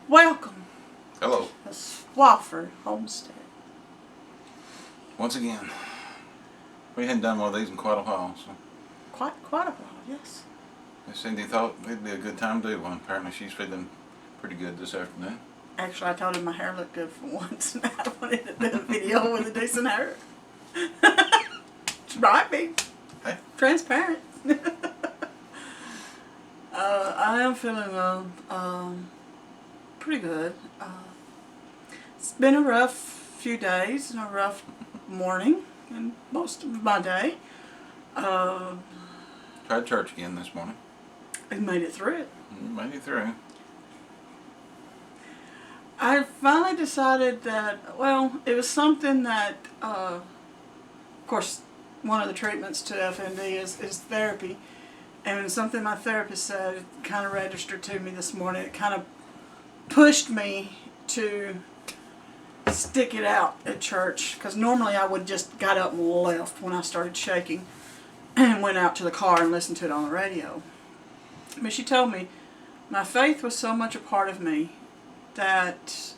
Welcome Hello. to Swafford Homestead. Once again, we hadn't done one of these in quite a while, so Quite a while, yes. Cindy thought it'd be a good time to do one. Apparently she's feeling pretty good this afternoon. Actually, I told him my hair looked good for once, and I wanted to do a video with a decent hair. Might be. Hey. Transparent. I am feeling pretty good. It's been a rough few days and a rough morning and most of my day. Tried church again this morning. I made it through it. Made it through. I finally decided that, well, it was something that, of course, one of the treatments to FND is therapy. And something my therapist said kind of registered to me this morning. It kind of pushed me to stick it out at church. Because normally I would just got up and left when I started shaking and went out to the car and listened to it on the radio. But she told me my faith was so much a part of me that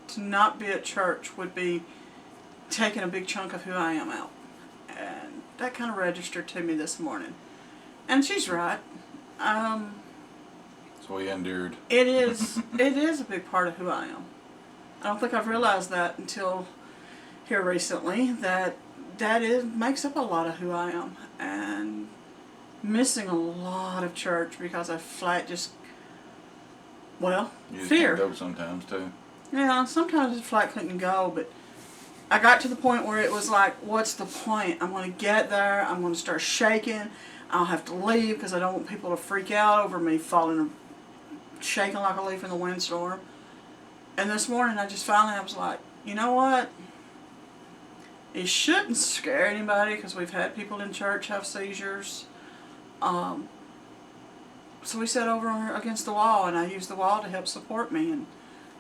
to not be at church would be taking a big chunk of who I am out. And that kind of registered to me this morning. And she's right. So we endured. It is a big part of who I am. I don't think I've realized that until here recently, that makes up a lot of who I am. And missing a lot of church because I flat just, well, You fear. can't go sometimes too. Yeah, sometimes I flat couldn't go, but I got to the point where it was like, what's the point? I'm going to get there, I'm going to start shaking, I'll have to leave because I don't want people to freak out over me falling, shaking like a leaf in the windstorm. And this morning I was like, you know what? It shouldn't scare anybody because we've had people in church have seizures. So we sat over against the wall and I used the wall to help support me, and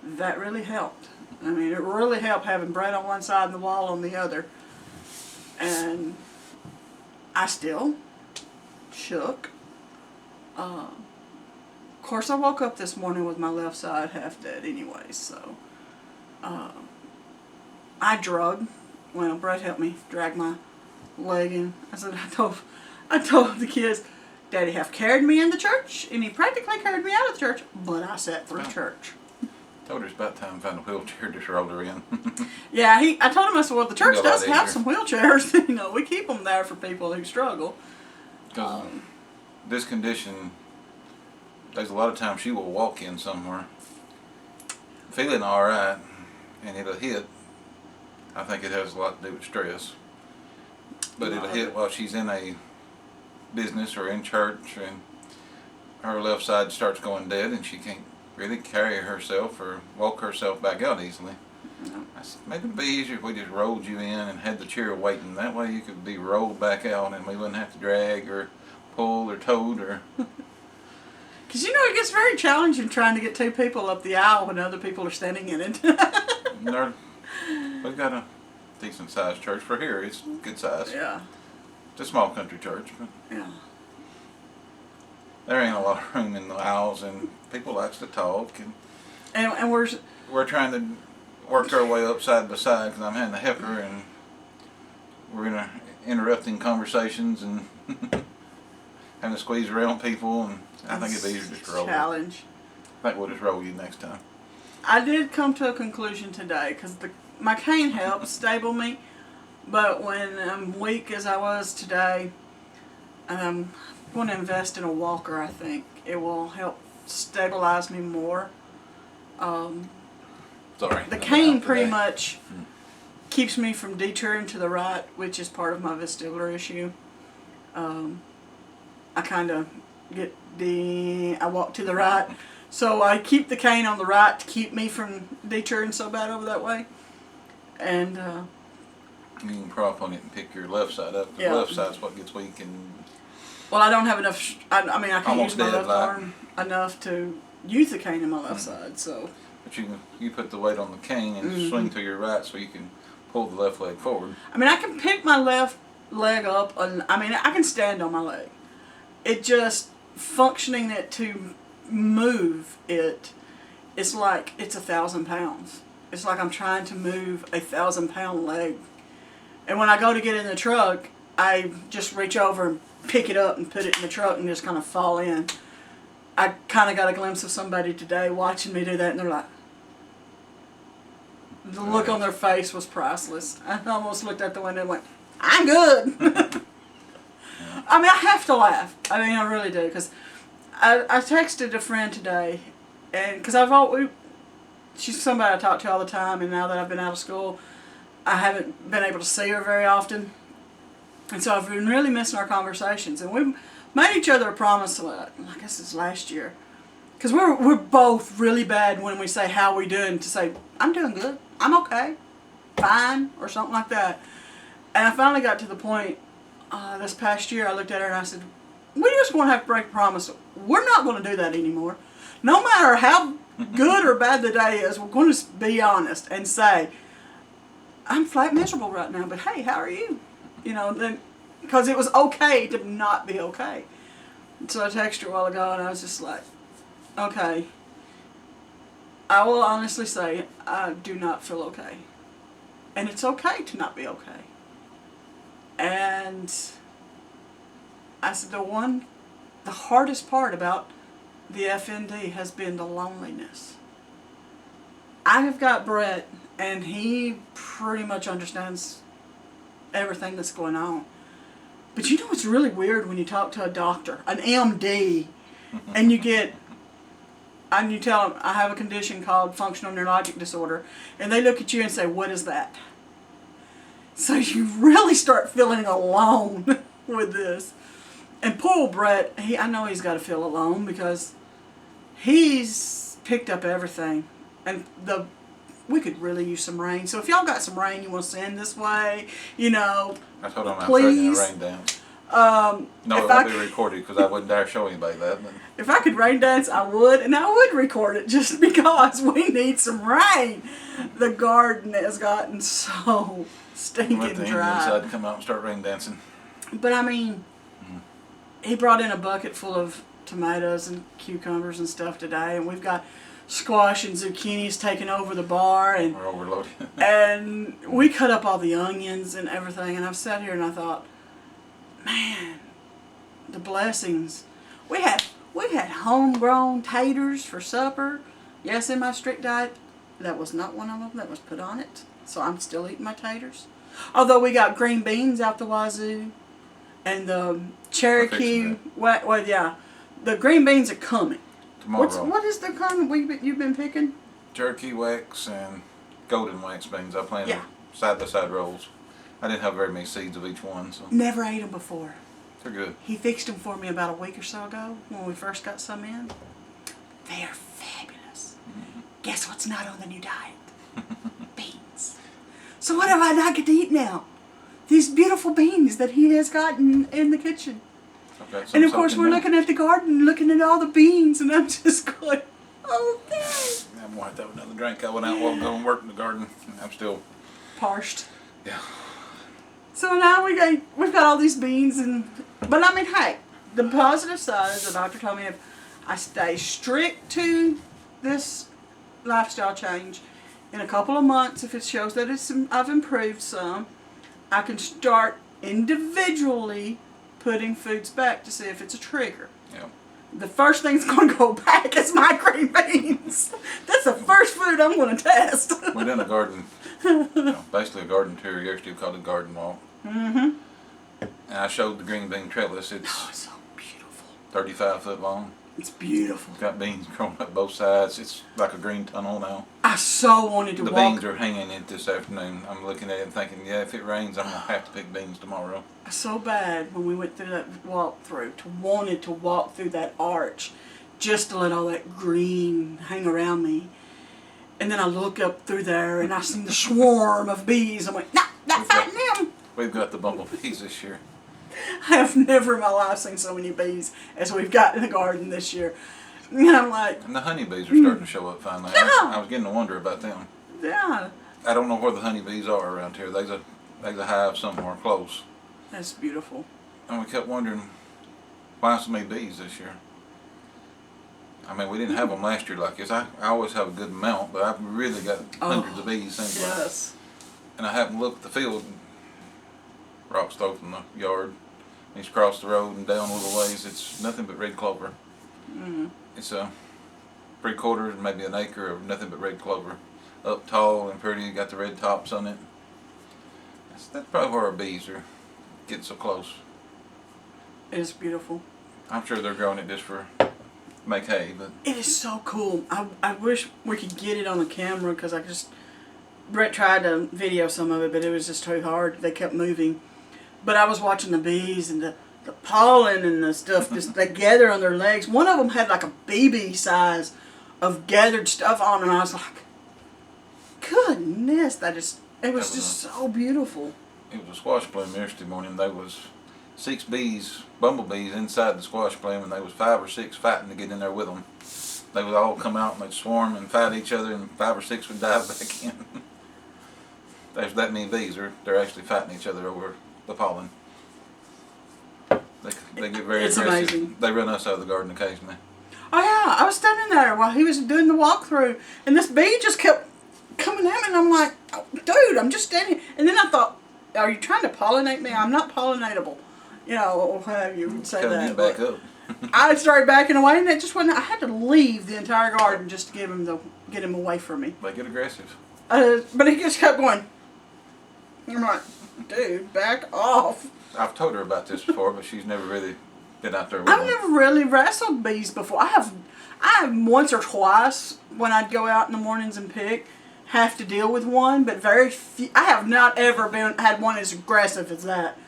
that really helped. I mean, it really helped having Brett on one side and the wall on the other. And I still shook. Of course, I woke up this morning with my left side half dead anyway, so I drug. Well, Brett helped me drag my leg in. I told the kids, Daddy have carried me in the church, and he practically carried me out of the church, but I sat through church. Told her it's about time to find a wheelchair, just rolled her in. Yeah, I told him, I said, well, the church does have some wheelchairs. You know, we keep them there for people who struggle. This condition, there's a lot of times she will walk in somewhere, feeling all right, and it'll hit. I think it has a lot to do with stress. But it'll hit while she's in a business or in church, and her left side starts going dead, and she can't really carry herself or walk herself back out easily. No. I said, maybe it'd be easier if we just rolled you in and had the chair waiting. That way you could be rolled back out and we wouldn't have to drag or pull or tote or... Because, you know, it gets very challenging trying to get two people up the aisle when other people are standing in it. We've got a decent sized church for here. It's good size. Yeah. It's a small country church, but Yeah. there ain't a lot of room in the aisles, and people like to talk, And we're trying to work our way up side by side because I'm having to help her, and we're interrupting conversations and having to squeeze around people, and I think it'd be easier just to roll. Challenge. I think we'll just roll you next time. I did come to a conclusion today because my cane helps stable me, but when I'm weak as I was today, I'm going to invest in a walker. I think it will help stabilize me more. Sorry. The cane pretty much keeps me from detouring to the right, which is part of my vestibular issue. I kind of I walk to the right, so I keep the cane on the right to keep me from detouring so bad over that way. And you can prop on it and pick your left side up. The left side's what gets weak, and well, I don't have enough. I mean, I can't use my left like arm enough to use the cane in my left side. So. But you put the weight on the cane and swing to your right so you can pull the left leg forward. I mean, I can pick my left leg up, and I mean, I can stand on my leg. It just functioning it to move it it's like it's 1,000 pounds. It's like I'm trying to move a 1,000-pound leg. And when I go to get in the truck, I just reach over and pick it up and put it in the truck and just kind of fall in. I kind of got a glimpse of somebody today watching me do that, and they're like, the look on their face was priceless. I almost looked out the window and went, I'm good. I mean, I have to laugh. I mean, I really do, because I texted a friend today, and because she's somebody I talk to all the time, and now that I've been out of school, I haven't been able to see her very often, and so I've been really missing our conversations. And we made each other a promise. I guess it's last year, because we're both really bad when we say how we doing, to say I'm doing good, I'm okay, fine, or something like that. And I finally got to the point this past year. I looked at her and I said, we're just going to have to break a promise. We're not going to do that anymore. No matter how good or bad the day is, we're going to be honest and say, I'm flat miserable right now, but hey, how are you? You know, then, because it was okay to not be okay. So I texted her a while ago and I was just like, okay, I will honestly say I do not feel okay. And it's okay to not be okay. And I said the hardest part about the FND has been the loneliness. I have got Brett, and he pretty much understands everything that's going on. But you know what's really weird when you talk to a doctor, an MD, and you tell them, I have a condition called functional neurologic disorder, and they look at you and say, what is that? So you really start feeling alone with this. And poor Brett, I know he's got to feel alone because he's picked up everything. And we could really use some rain. So if y'all got some rain you want to send this way, you know, I told him I'm please. threatening to rain dance. No, it won't be recorded because I wouldn't dare show anybody that. But. If I could rain dance, I would, and I would record it just because we need some rain. The garden has gotten so stinking let the dry. inside come out and start rain dancing. But I mean, he brought in a bucket full of tomatoes and cucumbers and stuff today, and we've got squash and zucchinis taking over the bar, and we're overloaded. and we cut up all the onions and everything, and I've sat here and I thought, man, the blessings. We had homegrown taters for supper. Yes, in my strict diet, that was not one of them that was put on it, so I'm still eating my taters. Although we got green beans out the wazoo, and the Cherokee, the green beans are coming. Tomorrow. What is the kind you've been picking? Cherokee wax and golden wax beans. I planted side-by-side rolls. I didn't have very many seeds of each one, so. Never ate them before. They're good. He fixed them for me about a week or so ago when we first got some in. They are fabulous. Mm-hmm. Guess what's not on the new diet? Beans. So what have I not get to eat now? These beautiful beans that he has gotten in the kitchen. And of course we're looking at the garden, looking at all the beans, and I'm just going, okay. I'm going to have to have another drink. I went out while going to work in the garden. I'm still parched. Yeah. So now we've got all these beans, but I mean, hey, the positive side is the doctor told me if I stay strict to this lifestyle change, in a couple of months, if it shows that I've improved some, I can start individually putting foods back to see if it's a trigger. Yeah. The first thing that's going to go back is my green beans. That's the first food I'm going to test. We done a garden, basically a garden tour yesterday called a garden walk. Mm-hmm. And I showed the green bean trellis. It's so beautiful. 35 foot long. It's beautiful. It's got beans growing up both sides. It's like a green tunnel now. I so wanted to walk. The beans are hanging in this afternoon. I'm looking at it and thinking, yeah, if it rains, I'm going to have to pick beans tomorrow. So bad when we went through that walkthrough wanted to walk through that arch just to let all that green hang around me. And then I look up through there and I see the swarm of bees. I'm like, nah, not fighting them. We've got the bumblebees this year. I have never in my life seen so many bees as we've got in the garden this year. And I'm like... And the honeybees are starting to show up finally. Yeah. I was getting to wonder about them. Yeah. I don't know where the honeybees are around here. There's a hive somewhere close. That's beautiful. And we kept wondering, why so many bees this year? I mean, we didn't have them last year like this. I always have a good amount, but I've really got hundreds of bees, seems like. Yes. And I happened to look at the field, rocks thrown from the yard. He's across the road and down a little ways. It's nothing but red clover. It's a 3/4, maybe an acre of nothing but red clover. Up tall and pretty, got the red tops on it. That's probably where our bees are getting so close. It's beautiful. I'm sure they're growing it just for make hay, but It is so cool. I wish we could get it on the camera because Brett tried to video some of it, but it was just too hard. They kept moving. But I was watching the bees and the pollen and the stuff just they gather on their legs. One of them had like a BB size of gathered stuff on, and I was like, goodness, it was just so beautiful. It was a squash bloom yesterday morning. There was 6 bees, bumblebees, inside the squash bloom, and there was 5 or 6 fighting to get in there with them. They would all come out and they'd swarm and fight each other, and 5 or 6 would dive back in. There's that many bees. They're actually fighting each other over the pollen. They get very It's aggressive. amazing. They run us out of the garden occasionally. Oh yeah, I was standing there while he was doing the walkthrough, and this bee just kept coming at me, and I'm like, oh, dude, I'm just standing. And then I thought, are you trying to pollinate me? I'm not pollinatable. You know, or however you would say Tell that. you back up. I started backing away, and it just wasn't. I had to leave the entire garden just to get him away from me. They get aggressive. But he just kept going. I'm like, dude, back off. I've told her about this before, but she's never really been out there with them. I've never really wrestled bees before. I have once or twice when I'd go out in the mornings and pick, have to deal with one, but very few. I have not ever had one as aggressive as that.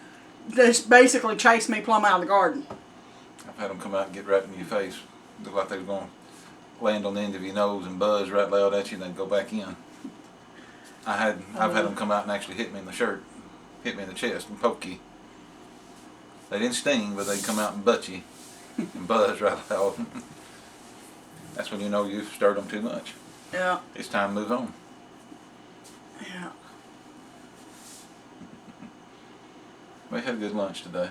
They just basically chased me plumb out of the garden. I've had them come out and get right in your face. Look like they was going to land on the end of your nose and buzz right loud at you and then go back in. I've had them come out and actually hit me in the shirt, hit me in the chest and poke you. They didn't sting, but they'd come out and butt you and buzz right loud. That's when you know you've stirred them too much. Yeah. It's time to move on. Yeah. We had a good lunch today.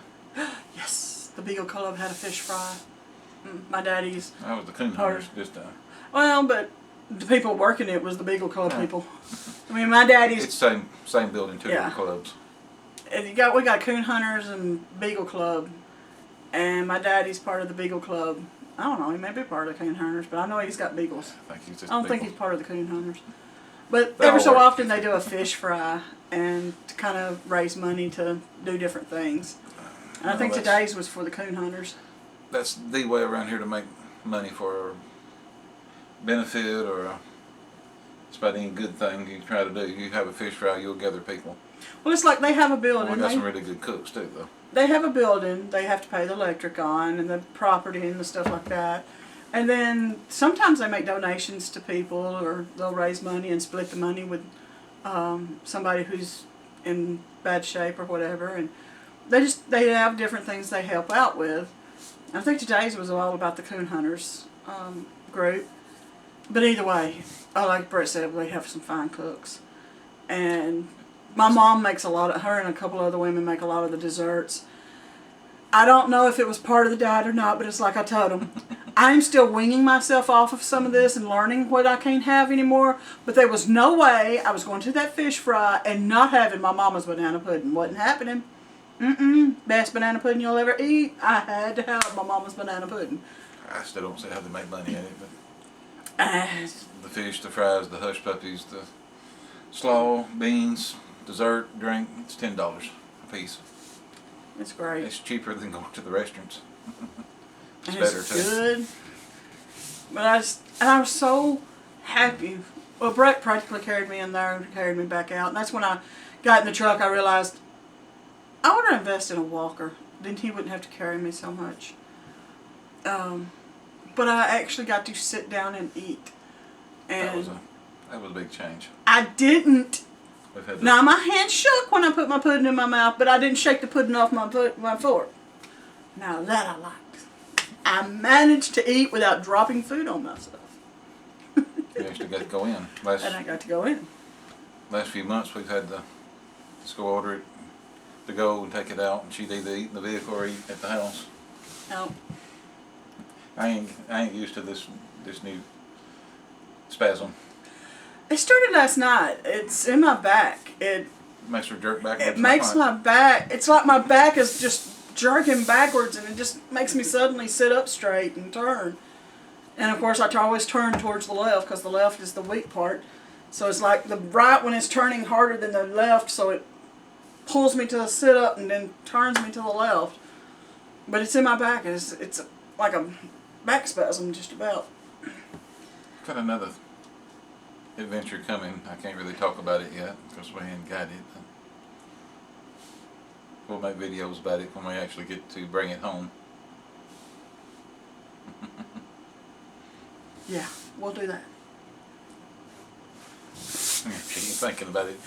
Yes. The Beagle Club had a fish fry. My daddy's. That was the coon hunters this time. Well, but the people working it was the Beagle Club people. I mean, my daddy's. It's same building, two different clubs. And we got coon hunters and Beagle Club, and my daddy's part of the Beagle Club. I don't know, he may be part of the coon hunters, but I know he's got beagles. I think I don't think he's part of the coon hunters. But every so often they do a fish fry and to kind of raise money to do different things. And I think today's was for the coon hunters. That's the way around here to make money for a benefit or it's about any good thing you try to do. You have a fish fry, you'll gather people. Well, it's like they have a building. We got some really good cooks too, though. They have a building. They have to pay the electric on and the property and the stuff like that. And then sometimes they make donations to people, or they'll raise money and split the money with somebody who's in bad shape or whatever. And they have different things they help out with. I think today's was all about the coon hunters group. But either way, like Brett said, we have some fine cooks. And my mom makes her and a couple other women make a lot of the desserts. I don't know if it was part of the diet or not, but it's like I told them. I'm still weaning myself off of some of this and learning what I can't have anymore. But there was no way I was going to that fish fry and not having my mama's banana pudding. Wasn't happening. Best banana pudding you'll ever eat. I had to have my mama's banana pudding. I still don't see how they make money at it, but Uh, the fish, the fries, the hush puppies, the slaw, beans, dessert, drink, it's $10 a piece. It's great. It's cheaper than going to the restaurants. And better it's too. good. But I was so happy. Well, Brett practically carried me in there and carried me back out. And that's when I got in the truck, I realized I want to invest in a walker. Then he wouldn't have to carry me so much. But I actually got to sit down and eat. And that was a big change. I didn't. We've had Now my hand shook when I put my pudding in my mouth, but I didn't shake the pudding off my fork. Now that I liked. I managed to eat without dropping food on myself. You actually got to go in. And I got to go in. Last few months we've had to just go order it to go and take it out, and she'd either eat in the vehicle or eat at the house. No. I ain't used to this new spasm. It started last night. It's in my back. It Makes her jerk backwards. It makes my back, it's like my back is just jerking backwards, and it just makes me suddenly sit up straight and turn. And of course I always turn towards the left because the left is the weak part. So it's like the right one is turning harder than the left, so it pulls me to the sit up and then turns me to the left. But it's in my back. It's like a back spasm just about. Got another adventure coming. I can't really talk about it yet because we ain't got it. We'll make videos about it when we actually get to bring it home. Yeah, we'll do that. She's thinking about it.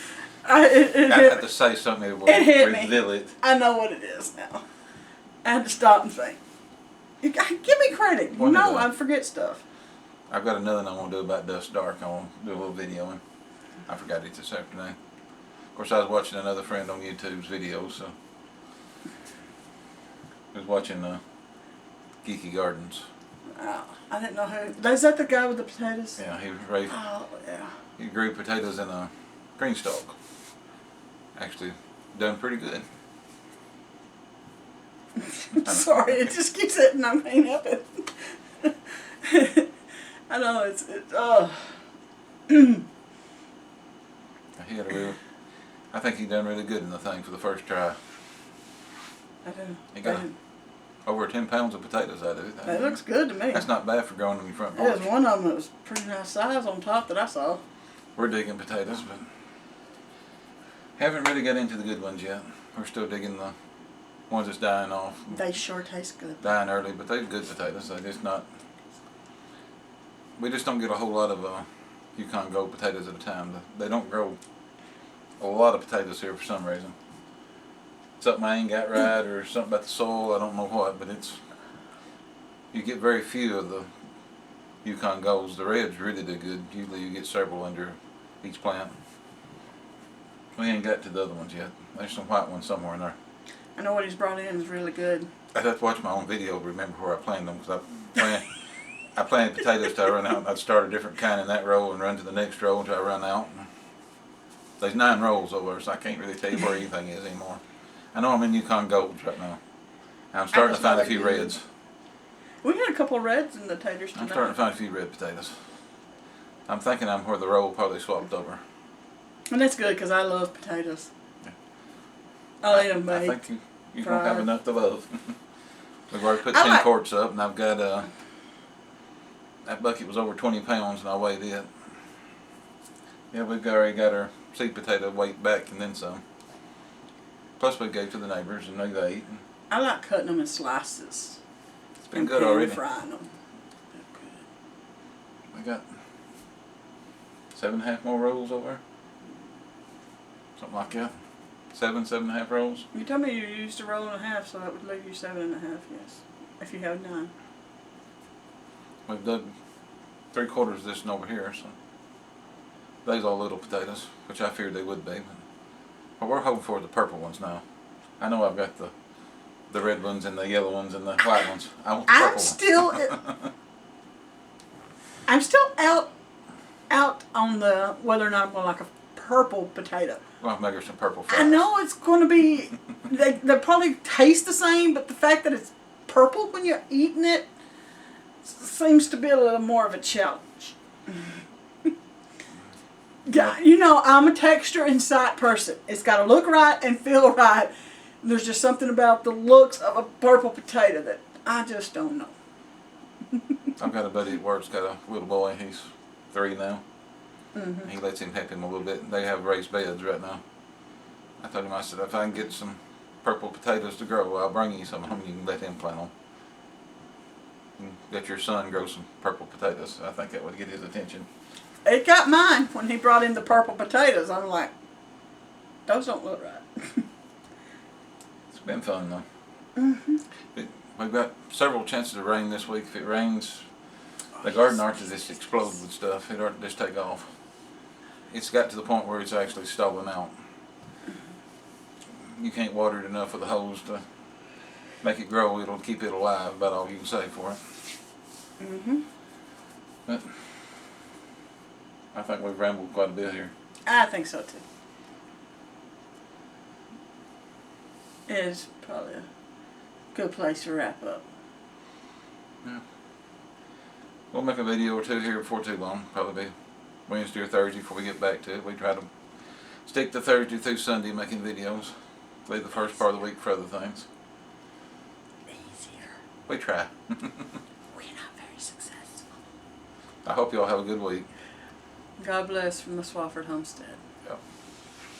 I had to say something that will reveal it. I know what it is now. I had to stop and think. Give me credit. You know I forget stuff. I've got another one I want to do about Dust Dark. I want to do a little video and I forgot it this afternoon. Of course, I was watching another friend on YouTube's video, so I was watching Geeky Gardens. Oh, I didn't know who. Is that the guy with the potatoes? Yeah, he raised. Oh, yeah. He grew potatoes in a green stalk. Actually, done pretty good. Sorry, it just keeps hitting. I can't help it. I know it's He had a real. I think he done really good in the thing for the first try. I do. He got over 10 pounds of potatoes out of it. It looks good to me. That's not bad for growing in your front porch. There's one of them that was pretty nice size on top that I saw. We're digging potatoes, but haven't really got into the good ones yet. We're still digging the ones that's dying off. They sure taste good. Dying early, but they're good potatoes. They're just not. We just don't get a whole lot of Yukon Gold potatoes at a time. They don't grow a lot of potatoes here for some reason. Something I ain't got right, or something about the soil. I don't know what, but it's. You get very few of the Yukon Golds. The reds really do good. Usually you get several under each plant. We ain't got to the other ones yet. There's some white ones somewhere in there. I know what he's brought in is really good. I'd have to watch my own video to remember where I planted them, because I planted potatoes till I run out. I'd start a different kind in that row and run to the next row until I run out. There's 9 rows over there, so I can't really tell you where anything is anymore. I know I'm in Yukon Golds right now. I'm starting to find a few reds. We had a couple of reds in the taters tonight. I'm starting to find a few red potatoes. I'm thinking I'm where the row probably swapped over. And that's good because I love potatoes. Yeah. I'll eat them baked. I think you don't have enough to love. We've already put 10 quarts up, and I've got that bucket was over 20 pounds, and I weighed it. Yeah, we've already got our sweet potato weight back and then some. Plus we gave to the neighbors and they ate. I like cutting them in slices. It's been good already. Frying them. We got 7.5 more rolls over there. Something like that. 7.5 rolls. You told me you used a roll and a half, so that would leave you 7.5, yes. If you have 9. We've dug 3/4 of this one over here, so these all little potatoes, which I figured they would be. But we're hoping for the purple ones now. I know I've got the red ones and the yellow ones and the white ones. I want the purple ones. I'm still out on the whether or not I'm going to like a purple potato. Well, make her some purple fries. I know it's going to be, they probably taste the same, but the fact that it's purple when you're eating it seems to be a little more of a challenge. Yeah, you know, I'm a texture and sight person. It's got to look right and feel right. There's just something about the looks of a purple potato that I just don't know. I've got a buddy at work's got a little boy. He's 3 now. Mm-hmm. He lets him help him a little bit. They have raised beds right now. I told him, I said, if I can get some purple potatoes to grow, I'll bring you some of them. You can let him plant them. Let your son grow some purple potatoes. I think that would get his attention. It got mine when he brought in the purple potatoes. I'm like, those don't look right. It's been fun though. Mm-hmm. We've got several chances of rain this week. If it rains, the garden ought to just explode with stuff. It ought to just take off. It's got to the point where it's actually stalling out. You can't water it enough with a hose to make it grow. It'll keep it alive, about all you can say for it. Mm-hmm. But I think we've rambled quite a bit here. I think so too. It is probably a good place to wrap up. Yeah. We'll make a video or two here before too long. Probably be Wednesday or Thursday before we get back to it. We try to stick to Thursday through Sunday making videos. Leave the first part of the week for other things. Easier. We try. We're not very successful. I hope you all have a good week. God bless from the Swafford Homestead.